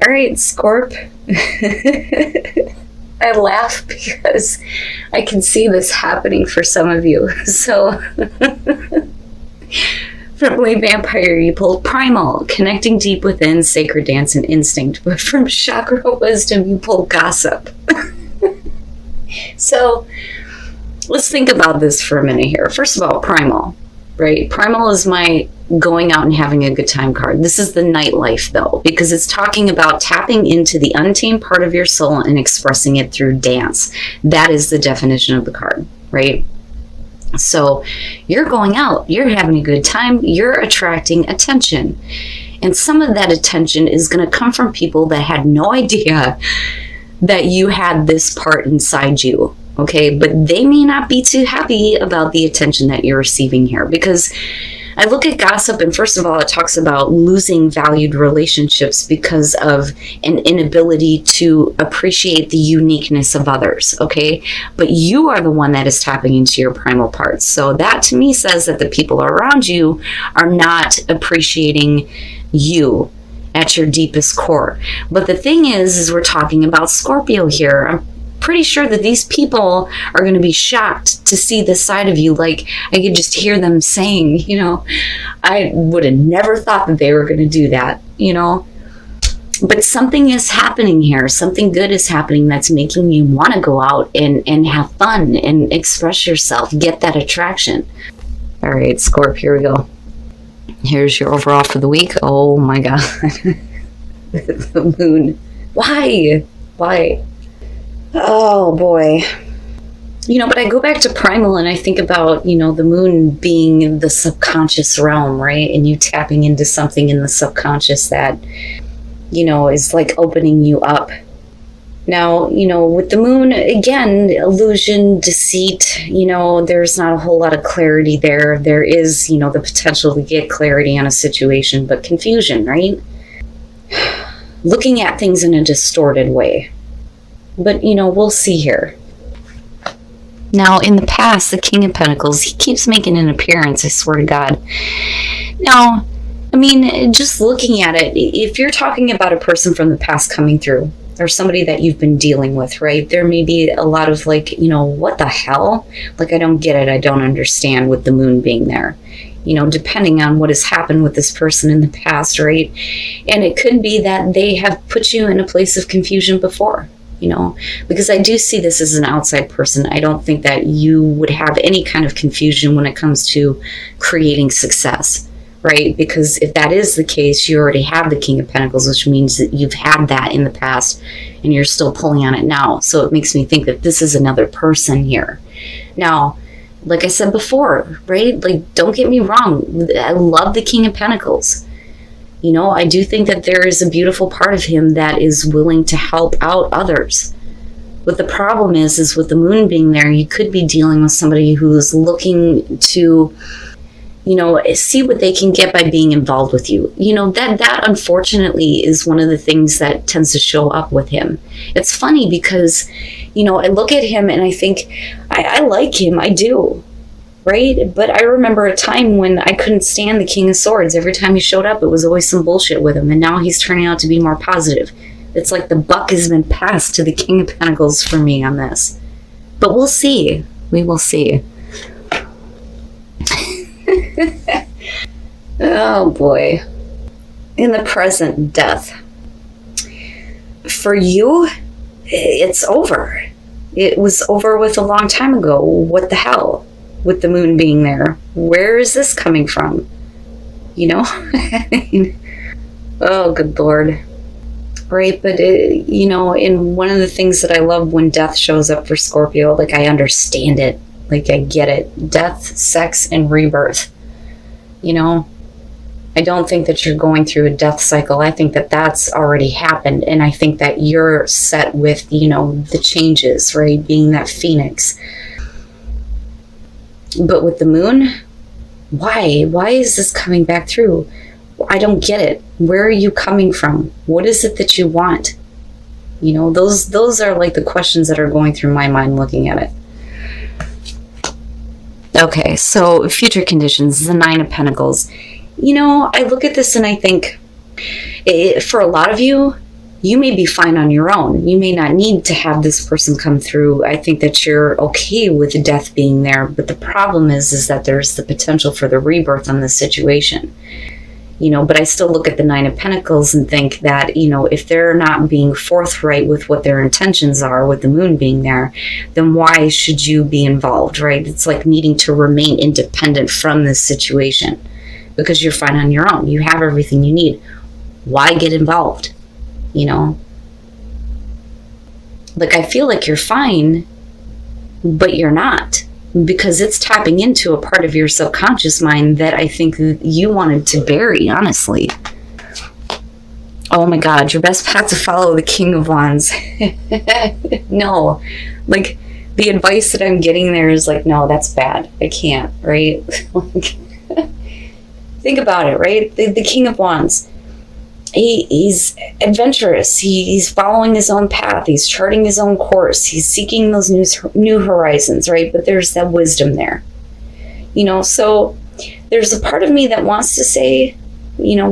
All right, Scorp. I laugh because I can see this happening for some of you. So, from Way Vampire, you pulled Primal, connecting deep within, sacred dance, and instinct. But from Chakra Wisdom, you pulled Gossip. So, let's think about this for a minute here. First of all, Primal, right? Primal is my going out and having a good time card. This is the nightlife, though, because it's talking about tapping into the untamed part of your soul and expressing it through dance. That is the definition of the card, right? So you're going out, you're having a good time, you're attracting attention. And some of that attention is going to come from people that had no idea that you had this part inside you. Okay, but they may not be too happy about the attention that you're receiving here, because I look at gossip, and first of all, it talks about losing valued relationships because of an inability to appreciate the uniqueness of others, okay? But you are the one that is tapping into your primal parts. So that to me says that the people around you are not appreciating you at your deepest core. But the thing is we're talking about Scorpio here. I'm pretty sure that these people are going to be shocked to see this side of you. Like, I could just hear them saying, you know, I would have never thought that they were going to do that, you know. But something is happening here. Something good is happening that's making you want to go out and have fun and express yourself, get that attraction. All right, Scorp, here we go. Here's your overall for the week. Oh my God. The moon. Why? Oh boy. You know, but I go back to Primal and I think about, you know, the moon being the subconscious realm, right? And you tapping into something in the subconscious that, you know, is like opening you up. Now, you know, with the moon, again, illusion, deceit, you know, there's not a whole lot of clarity there. There is, you know, the potential to get clarity on a situation, but confusion, right? Looking at things in a distorted way. But, you know, we'll see here. Now, in the past, the King of Pentacles, he keeps making an appearance, I swear to God. Now, I mean, just looking at it, if you're talking about a person from the past coming through, or somebody that you've been dealing with, right? There may be a lot of like, you know, what the hell? Like, I don't get it. I don't understand with the moon being there. You know, depending on what has happened with this person in the past, right? And it could be that they have put you in a place of confusion before. You know, because I do see this as an outside person. I don't think that you would have any kind of confusion when it comes to creating success, right? Because if that is the case, you already have the King of Pentacles, which means that you've had that in the past and you're still pulling on it now. So it makes me think that this is another person here. Now, like I said before, right? Like, don't get me wrong. I love the King of Pentacles. You know, I do think that there is a beautiful part of him that is willing to help out others. But the problem is with the moon being there, you could be dealing with somebody who's looking to, you know, see what they can get by being involved with you. You know, that unfortunately is one of the things that tends to show up with him. It's funny because, you know, I look at him and I think, I like him, I do. Right? But I remember a time when I couldn't stand the King of Swords. Every time he showed up, it was always some bullshit with him. And now he's turning out to be more positive. It's like the buck has been passed to the King of Pentacles for me on this. But we'll see. We will see. Oh boy. In the present, death. For you, it's over. It was over with a long time ago. What the hell? With the moon being there, where is this coming from? You know? Oh, good Lord. Right, but you know, in one of the things that I love when death shows up for Scorpio, like, I understand it. Like, I get it. Death, sex, and rebirth. You know? I don't think that you're going through a death cycle. I think that that's already happened. And I think that you're set with, you know, the changes, right? Being that phoenix. But with the moon, why? Why is this coming back through? I don't get it. Where are you coming from? What is it that you want? You know, those are like the questions that are going through my mind looking at it. Okay, so future conditions, the Nine of Pentacles. You know, I look at this and I think, for a lot of you, you may be fine on your own. You may not need to have this person come through. I think that you're okay with death being there, but the problem is that there's the potential for the rebirth on this situation. But I still look at the Nine of Pentacles and think that, if they're not being forthright with what their intentions are, with the moon being there, then why should you be involved, right? It's like needing to remain independent from this situation because you're fine on your own. You have everything you need. Why get involved? Like, I feel like you're fine, but you're not, because it's tapping into a part of your subconscious mind that I think you wanted to bury, honestly. Oh my God, your best path to follow the King of Wands. No, like, the advice that I'm getting there is like, no, that's bad. I can't, right? Think about it, right? The King of Wands. He's adventurous. He's following his own path. He's charting his own course. He's seeking those new horizons, right? But there's that wisdom there. So there's a part of me that wants to say,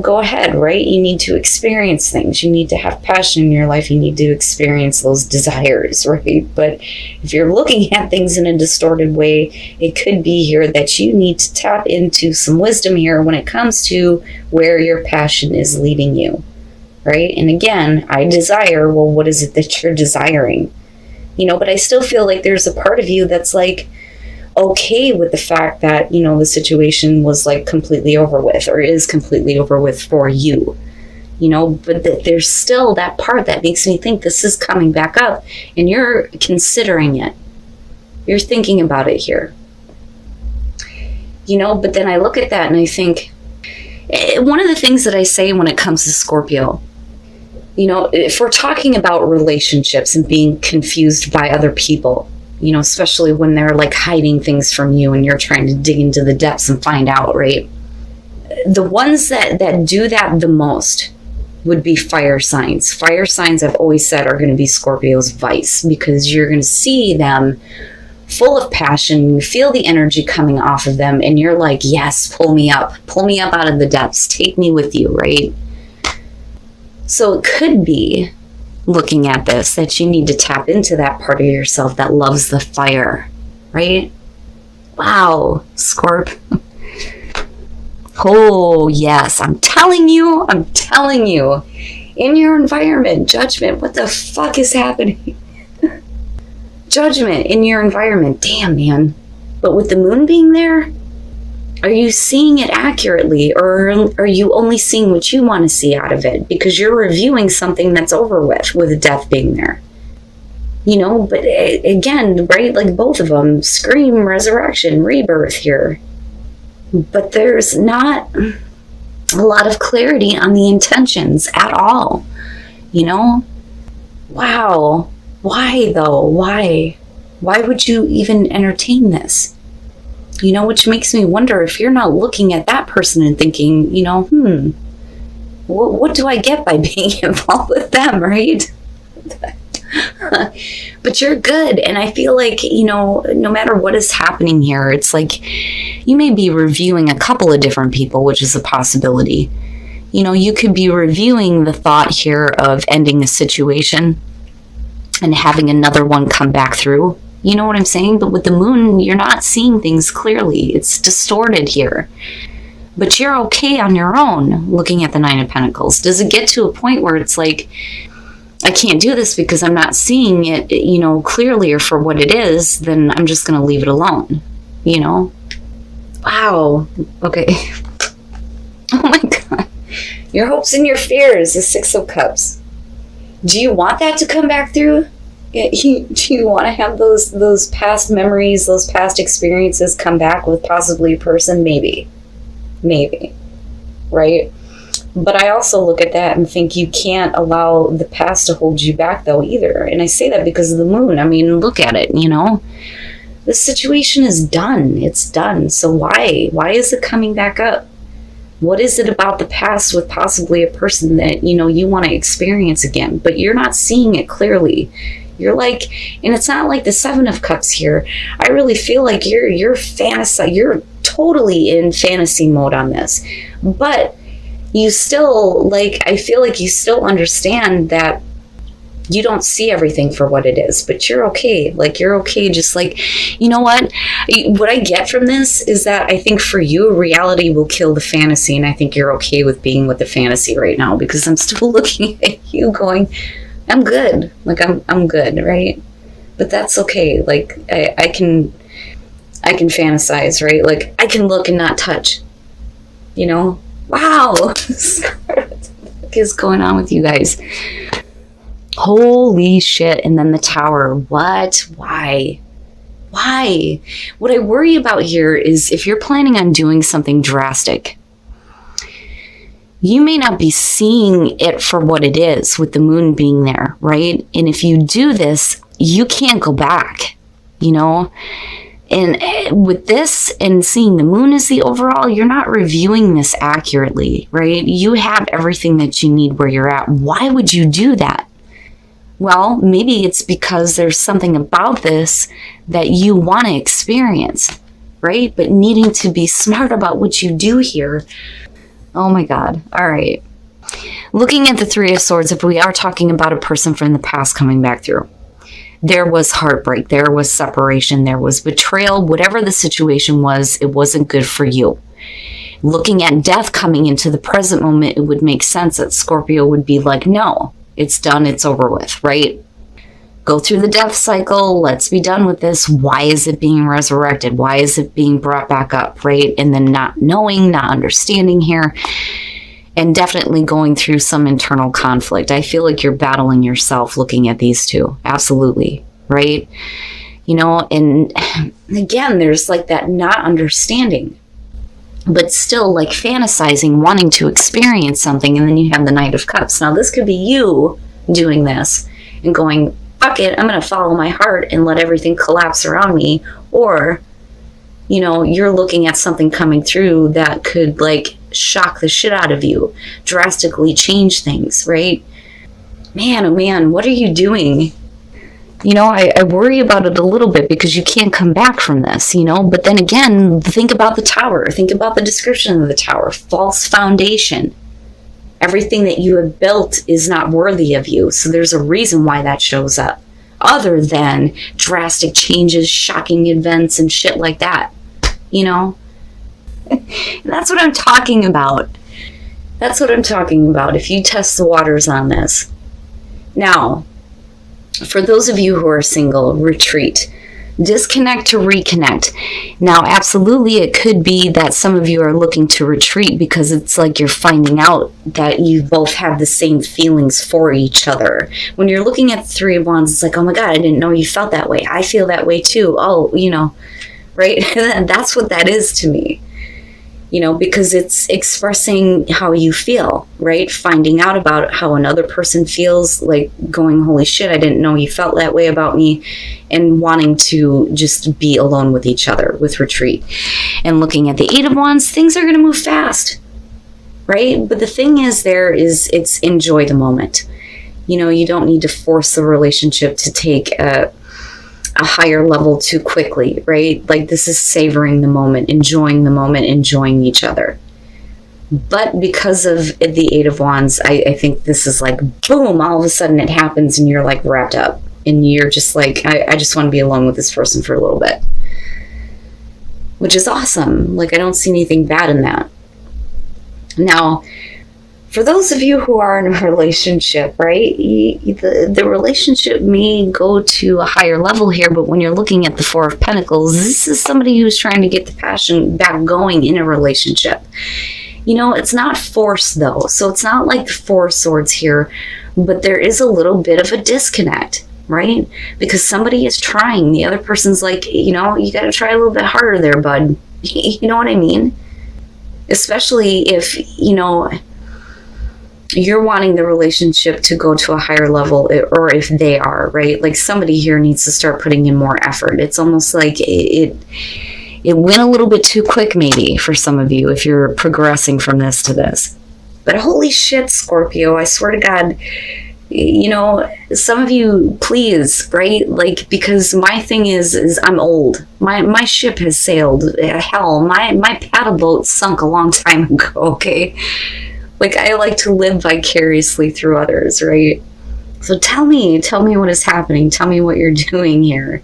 go ahead, right? You need to experience things. You need to have passion in your life. You need to experience those desires, right? But if you're looking at things in a distorted way, it could be here that you need to tap into some wisdom here when it comes to where your passion is leading you, right? And again, I desire, well, what is it that you're desiring? But I still feel like there's a part of you that's like, okay with the fact that, the situation was like completely over with, or is completely over with for you, but there's still that part that makes me think this is coming back up and you're considering it. You're thinking about it here, but then I look at that and I think, one of the things that I say when it comes to Scorpio, if we're talking about relationships and being confused by other people, especially when they're like hiding things from you and you're trying to dig into the depths and find out, right? The ones that do that the most would be fire signs. Fire signs, I've always said, are going to be Scorpio's vice, because you're going to see them full of passion. You feel the energy coming off of them and you're like, yes, pull me up out of the depths. Take me with you, right? So it could be, looking at this, that you need to tap into that part of yourself that loves the fire, right? Wow, Scorp. Oh, yes, I'm telling you, in your environment, judgment, what the fuck is happening? Judgment in your environment, damn, man. But with the moon being there, are you seeing it accurately, or are you only seeing what you want to see out of it? Because you're reviewing something that's over with death being there. But again, right, like both of them scream resurrection, rebirth here. But there's not a lot of clarity on the intentions at all. Wow. Why though? Why would you even entertain this? Which makes me wonder if you're not looking at that person and thinking, what do I get by being involved with them, right? But you're good. And I feel like, no matter what is happening here, it's like you may be reviewing a couple of different people, which is a possibility. You could be reviewing the thought here of ending a situation and having another one come back through. You know what I'm saying? But with the moon, you're not seeing things clearly. It's distorted here. But you're okay on your own looking at the Nine of Pentacles. Does it get to a point where it's like, I can't do this because I'm not seeing it, clearly or for what it is, then I'm just going to leave it alone, Wow. Okay. Oh my God. Your hopes and your fears, the Six of Cups. Do you want that to come back through? Do you want to have those past memories, those past experiences come back with possibly a person? Maybe, right? But I also look at that and think you can't allow the past to hold you back though either. And I say that because of the moon. I mean, look at it, this situation is done. It's done. So why is it coming back up? What is it about the past with possibly a person that, you want to experience again, but you're not seeing it clearly? You're like, and it's not like the Seven of Cups here. I really feel like you're totally in fantasy mode on this. But you still, like, I feel like you still understand that you don't see everything for what it is, but you're okay. Like, you're okay. Just like, you know what I get from this is that I think for you, reality will kill the fantasy. And I think you're okay with being with the fantasy right now, because I'm still looking at you going, I'm good. Like, I'm good. Right. But that's okay. Like, I can fantasize, right? Like, I can look and not touch, you know? Wow. What the is going on with you guys? Holy shit. And then the Tower. What? Why? What I worry about here is if you're planning on doing something drastic, you may not be seeing it for what it is with the moon being there, right? And if you do this, you can't go back, you know? And with this and seeing the moon as the overall, you're not reviewing this accurately, right? You have everything that you need where you're at. Why would you do that? Well, maybe it's because there's something about this that you want to experience, right? But needing to be smart about what you do here. Oh my God. All right. Looking at the Three of Swords, if we are talking about a person from the past coming back through, there was heartbreak, there was separation, there was betrayal. Whatever the situation was, it wasn't good for you. Looking at death coming into the present moment, it would make sense that Scorpio would be like, no, it's done, it's over with, right? Go through the death cycle, let's be done with this. Why is it being resurrected? Why is it being brought back up, right? And then not knowing, not understanding here, and definitely going through some internal conflict. I feel like you're battling yourself looking at these two. Absolutely, right? You know, and again, there's like that not understanding, but still like fantasizing, wanting to experience something. And then you have the Knight of Cups. Now, this could be you doing this and going, fuck it, I'm going to follow my heart and let everything collapse around me. Or, you know, you're looking at something coming through that could like shock the shit out of you, drastically change things, right? Man, oh man, what are you doing? You know, I worry about it a little bit because you can't come back from this, you know? But then again, think about the Tower. Think about the description of the Tower. False foundation. Everything that you have built is not worthy of you. So there's a reason why that shows up. Other than drastic changes, shocking events, and shit like that. You know? That's what I'm talking about. That's what I'm talking about. If you test the waters on this. Now, for those of you who are single, retreat. Disconnect to reconnect. Now, absolutely, it could be that some of you are looking to retreat because it's like you're finding out that you both have the same feelings for each other. When you're looking at the Three of Wands, it's like, oh my God, I didn't know you felt that way. I feel that way too. Oh, you know, right? That's what that is to me. You know, because it's expressing how you feel, right? Finding out about how another person feels, like going, holy shit, I didn't know you felt that way about me, and wanting to just be alone with each other, with retreat. And looking at the Eight of Wands, things are going to move fast, right? But the thing is it's enjoy the moment. You know, you don't need to force the relationship to take a higher level too quickly, right? Like, this is savoring the moment, enjoying each other. But because of the Eight of Wands, I think this is like, boom, all of a sudden it happens and you're like wrapped up. And you're just like, I just want to be alone with this person for a little bit. Which is awesome. Like, I don't see anything bad in that. Now, for those of you who are in a relationship, right, the relationship may go to a higher level here, but when you're looking at the Four of Pentacles, this is somebody who's trying to get the passion back going in a relationship. You know, it's not forced, though, so it's not like the Four of Swords here, but there is a little bit of a disconnect, right? Because somebody is trying. The other person's like, you know, you got to try a little bit harder there, bud. You know what I mean? Especially if, you know, you're wanting the relationship to go to a higher level, or if they are, right? Like, somebody here needs to start putting in more effort. It's almost like it went a little bit too quick, maybe, for some of you, if you're progressing from this to this. But holy shit, Scorpio, I swear to God, you know, some of you, please, right? Like, because my thing is I'm old. My ship has sailed. Hell, my paddle boat sunk a long time ago, okay? Like, I like to live vicariously through others, right? So tell me what is happening. Tell me what you're doing here.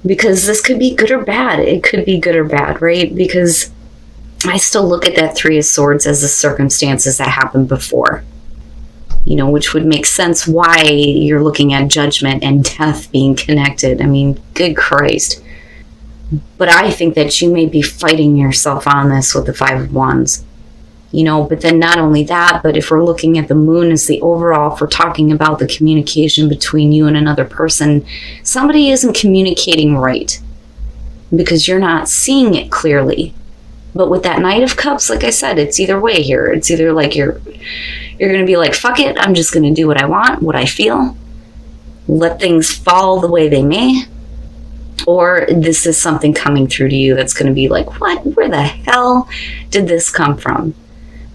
Because this could be good or bad. It could be good or bad, right? Because I still look at that Three of Swords as the circumstances that happened before. You know, which would make sense why you're looking at judgment and death being connected. I mean, good Christ. But I think that you may be fighting yourself on this with the Five of Wands. You know, but then not only that, but if we're looking at the moon as the overall, if we're talking about the communication between you and another person, somebody isn't communicating right because you're not seeing it clearly. But with that Knight of Cups, like I said, it's either way here. It's either like you're going to be like, fuck it, I'm just going to do what I want, what I feel, let things fall the way they may. Or this is something coming through to you that's going to be like, what? Where the hell did this come from?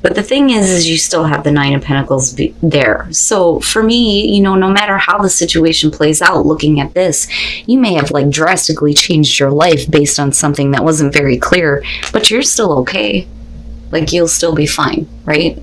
But the thing is you still have the Nine of Pentacles there. So for me, you know, no matter how the situation plays out, looking at this, you may have like drastically changed your life based on something that wasn't very clear, but you're still okay. Like, you'll still be fine, right?